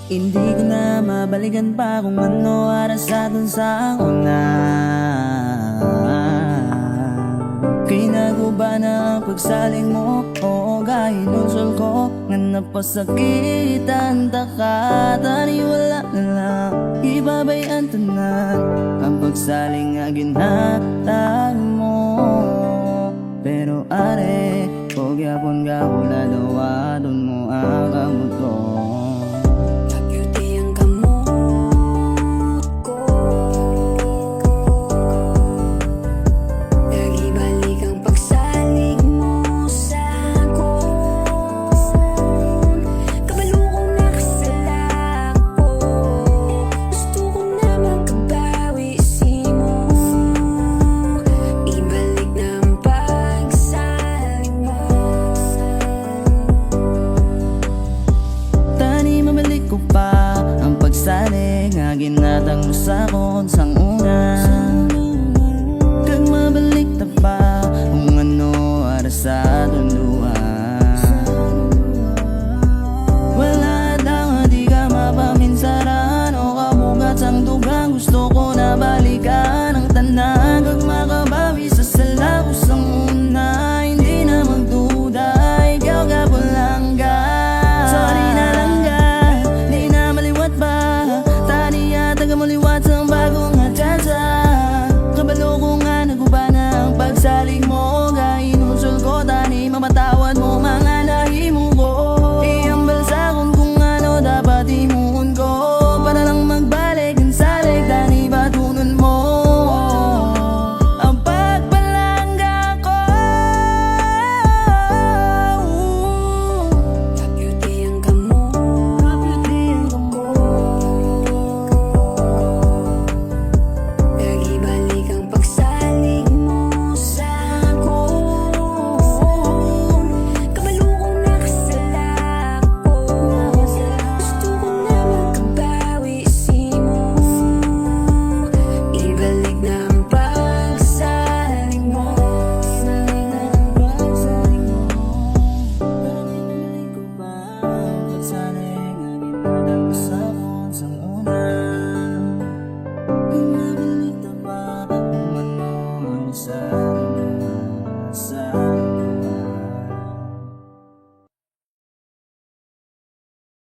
Hindi ko na mabalikan pa kung ano aras atin sa una. Kinaguba na ang pagsaling mo, oo gahinusol ko nga napasakitan ta ka. Taniwala na lang, ibabayan tanan ang pagsaling nga ginhatag mo. Pero are, kung yapon ka wala dawadon mo ang kamot ko. Ko pa ang pagsalig nga ginatang mo sa kon sang una.